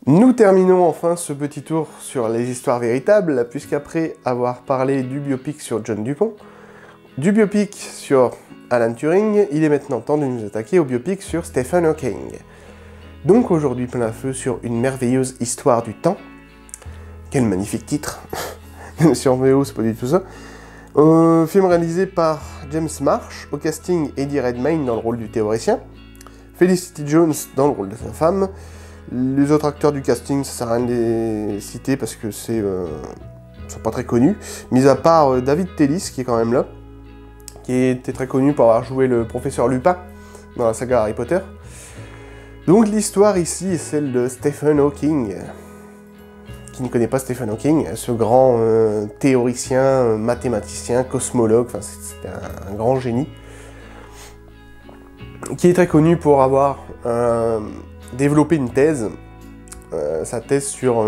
Nous terminons enfin ce petit tour sur les histoires véritables, puisqu'après avoir parlé du biopic sur John Dupont, du biopic sur Alan Turing, il est maintenant temps de nous attaquer au biopic sur Stephen Hawking. Donc aujourd'hui plein feu sur une merveilleuse histoire du temps. Quel magnifique titre. Sur VO, c'est pas du tout ça. Film réalisé par James Marsh, au casting Eddie Redmayne dans le rôle du théoricien, Felicity Jones dans le rôle de sa femme. Les autres acteurs du casting, ça sert à rien de les citer parce que sont pas très connus, mis à part David Telllis qui est quand même là, qui était très connu pour avoir joué le professeur Lupin dans la saga Harry Potter. Donc l'histoire ici est celle de Stephen Hawking. Qui ne connaît pas Stephen Hawking, ce grand théoricien, mathématicien, cosmologue, enfin c'était un grand génie, qui est très connu pour avoir développé une thèse, sa thèse sur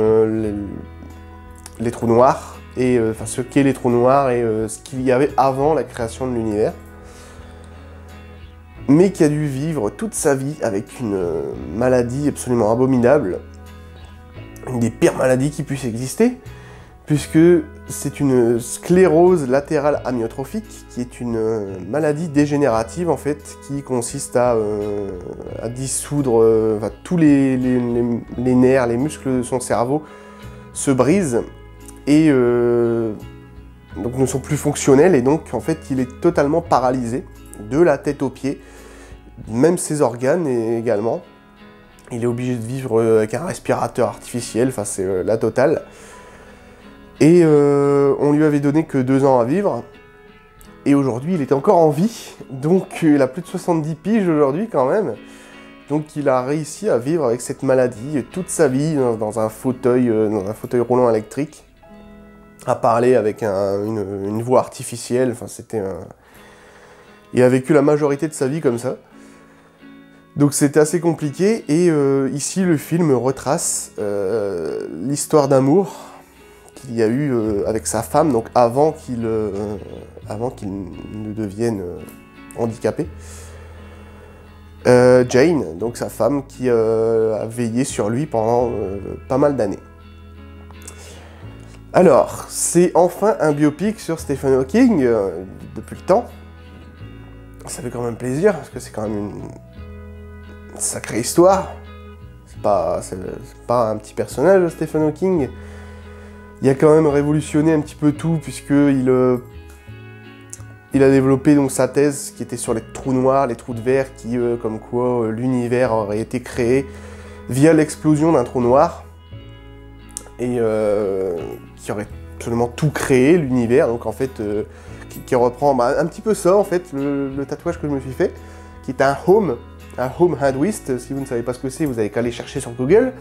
les trous noirs, et ce qu'est les trous noirs et ce qu'il y avait avant la création de l'univers, mais qui a dû vivre toute sa vie avec une maladie absolument abominable, une des pires maladies qui puissent exister, puisque c'est une sclérose latérale amyotrophique, qui est une maladie dégénérative en fait, qui consiste à dissoudre tous les nerfs, les muscles de son cerveau se brisent et donc ne sont plus fonctionnels, et donc en fait il est totalement paralysé, de la tête aux pieds, même ses organes également. Il est obligé de vivre avec un respirateur artificiel, enfin c'est la totale. Et on lui avait donné que 2 ans à vivre. Et aujourd'hui, il est encore en vie. Donc il a plus de 70 piges aujourd'hui quand même. Donc il a réussi à vivre avec cette maladie toute sa vie dans un fauteuil roulant électrique. À parler avec une voix artificielle. Enfin c'était Il a vécu la majorité de sa vie comme ça. Donc c'était assez compliqué, et ici le film retrace l'histoire d'amour qu'il y a eu avec sa femme, donc avant qu'il ne devienne handicapé. Jane, donc sa femme, qui a veillé sur lui pendant pas mal d'années. Alors, c'est enfin un biopic sur Stephen Hawking, depuis le temps. Ça fait quand même plaisir, parce que c'est quand même une sacrée histoire. C'est pas un petit personnage, Stephen Hawking. Il a quand même révolutionné un petit peu tout, puisqu'il il a développé donc sa thèse qui était sur les trous noirs, les trous de verre, qui comme quoi l'univers aurait été créé via l'explosion d'un trou noir, et qui aurait absolument tout créé, l'univers. Donc en fait, qui reprend un petit peu ça en fait, le tatouage que je me suis fait, qui est un home Hadwist. Si vous ne savez pas ce que c'est, vous avez qu'à aller chercher sur Google,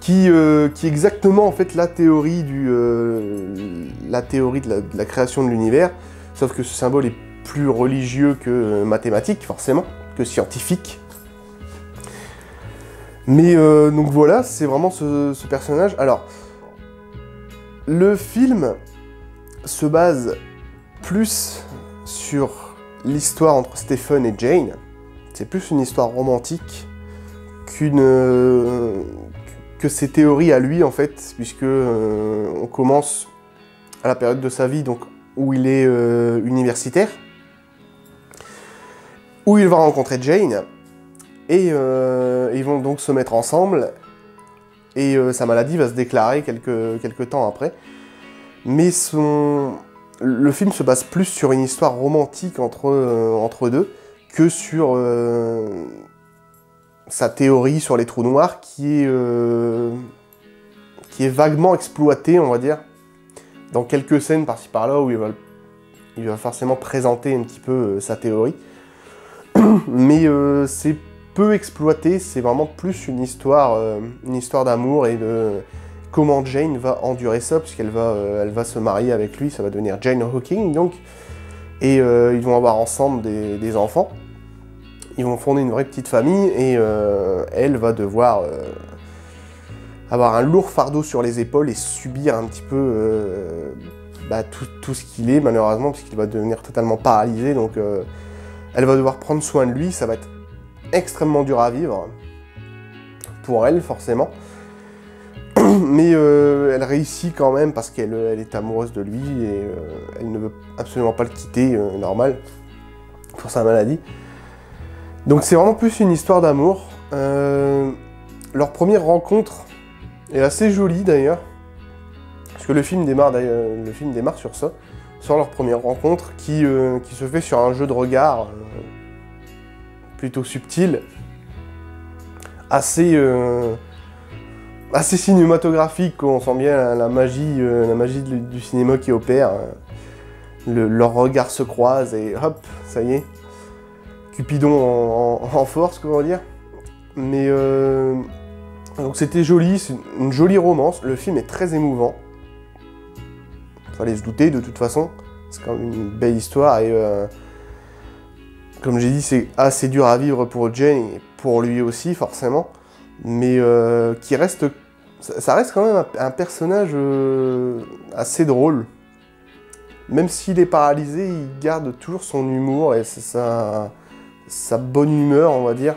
qui est exactement en fait la théorie de la création de l'univers, sauf que ce symbole est plus religieux que mathématique, forcément, que scientifique. Mais donc voilà, c'est vraiment ce personnage. Alors, le film se base plus sur l'histoire entre Stephen et Jane. C'est plus une histoire romantique que ses théories à lui en fait, puisque on commence à la période de sa vie donc où il est universitaire, où il va rencontrer Jane, et ils vont donc se mettre ensemble, et sa maladie va se déclarer quelques temps après. Mais le film se base plus sur une histoire romantique entre eux deux, que sur sa théorie sur les trous noirs, qui est vaguement exploitée, on va dire, dans quelques scènes par-ci par-là, où il va forcément présenter un petit peu sa théorie. Mais c'est peu exploité, c'est vraiment plus une histoire d'amour, et de comment Jane va endurer ça, puisqu'elle va se marier avec lui, ça va devenir Jane Hawking, donc. Et ils vont avoir ensemble des enfants. Ils vont fonder une vraie petite famille, et elle va devoir avoir un lourd fardeau sur les épaules et subir un petit peu tout ce qu'il est, malheureusement, puisqu'il va devenir totalement paralysé. Donc elle va devoir prendre soin de lui, ça va être extrêmement dur à vivre pour elle, forcément. Mais elle réussit quand même parce qu'elle est amoureuse de lui et elle ne veut absolument pas le quitter, normal, pour sa maladie. Donc c'est vraiment plus une histoire d'amour. Leur première rencontre est assez jolie d'ailleurs, parce que le film démarre sur ça, sur leur première rencontre qui se fait sur un jeu de regard plutôt subtil, assez cinématographique, on sent bien la magie du cinéma qui opère. Leurs regards se croisent et hop, ça y est, Cupidon en force, comment dire. Mais donc c'était joli, c'est une jolie romance, le film est très émouvant. Fallait se douter de toute façon, c'est quand même une belle histoire et comme j'ai dit, c'est assez dur à vivre pour Jane et pour lui aussi forcément. Mais ça reste quand même un personnage assez drôle. Même s'il est paralysé, il garde toujours son humour et sa bonne humeur, on va dire.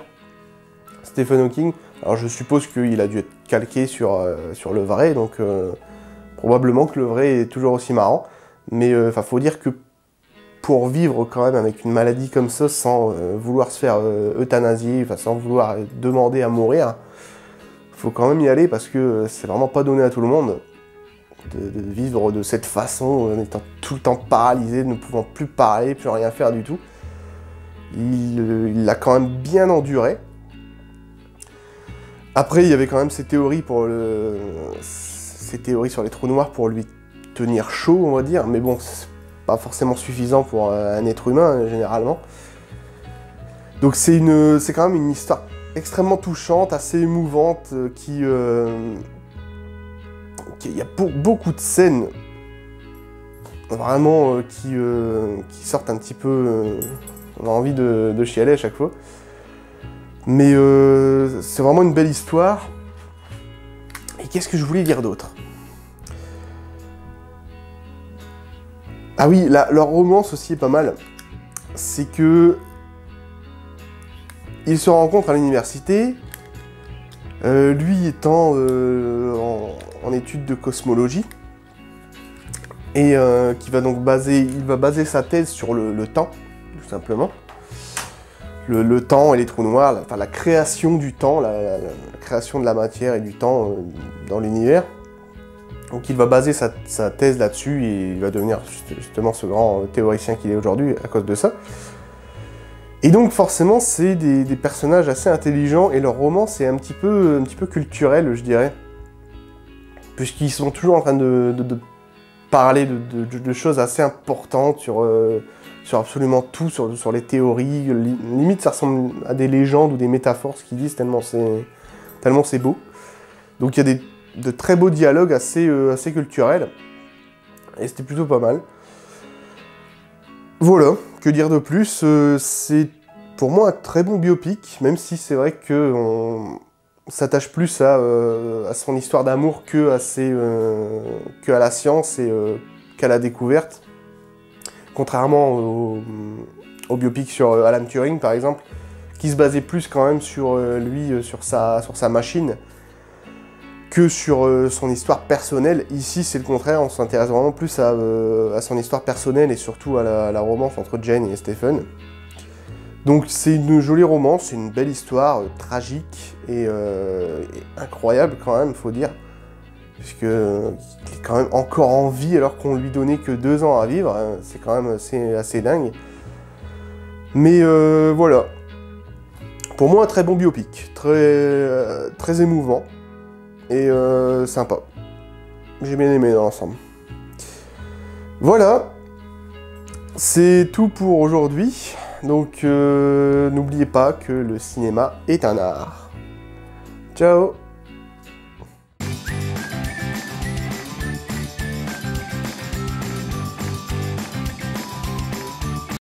Stephen Hawking. Alors je suppose qu'il a dû être calqué sur le vrai, donc probablement que le vrai est toujours aussi marrant. Mais faut dire que pour vivre quand même avec une maladie comme ça, sans vouloir se faire euthanasier, sans vouloir demander à mourir, faut quand même y aller parce que c'est vraiment pas donné à tout le monde de vivre de cette façon, en étant tout le temps paralysé, ne pouvant plus parler, plus rien faire du tout. Il l'a quand même bien enduré. Après, il y avait quand même ces théories sur les trous noirs pour lui tenir chaud, on va dire, mais bon, c'est pas forcément suffisant pour un être humain, généralement. Donc c'est quand même une histoire extrêmement touchante, assez émouvante, il y a beaucoup de scènes vraiment qui sortent un petit peu... on a envie de chialer à chaque fois. Mais c'est vraiment une belle histoire. Et qu'est-ce que je voulais dire d'autre? Ah oui, leur romance aussi est pas mal. C'est que... ils se rencontrent à l'université, lui étant en études de cosmologie, et il va baser sa thèse sur le temps, tout simplement. Le temps et les trous noirs, la création du temps, la création de la matière et du temps dans l'univers. Donc il va baser sa thèse là-dessus et il va devenir justement ce grand théoricien qu'il est aujourd'hui à cause de ça. Et donc forcément c'est des personnages assez intelligents et leur roman c'est un petit peu culturel, je dirais. Puisqu'ils sont toujours en train de parler de choses assez importantes sur absolument tout, sur les théories. Limite ça ressemble à des légendes ou des métaphores ce qu'ils disent tellement c'est beau. Donc il y a de très beaux dialogues assez culturels. Et c'était plutôt pas mal. Voilà, que dire de plus, c'est pour moi un très bon biopic, même si c'est vrai qu'on s'attache plus à son histoire d'amour que à la science et qu'à la découverte. Contrairement au biopic sur Alan Turing par exemple, qui se basait plus quand même sur lui, sur sa machine, que sur son histoire personnelle. Ici, c'est le contraire, on s'intéresse vraiment plus à son histoire personnelle et surtout à la romance entre Jane et Stephen. Donc c'est une jolie romance, c'est une belle histoire, tragique et incroyable quand même, faut dire. Puisqu'il est quand même encore en vie alors qu'on lui donnait que 2 ans à vivre, hein. C'est quand même assez dingue. Mais voilà. Pour moi, un très bon biopic, très émouvant. Et sympa. J'ai bien aimé dans l'ensemble. Voilà. C'est tout pour aujourd'hui. Donc n'oubliez pas que le cinéma est un art. Ciao.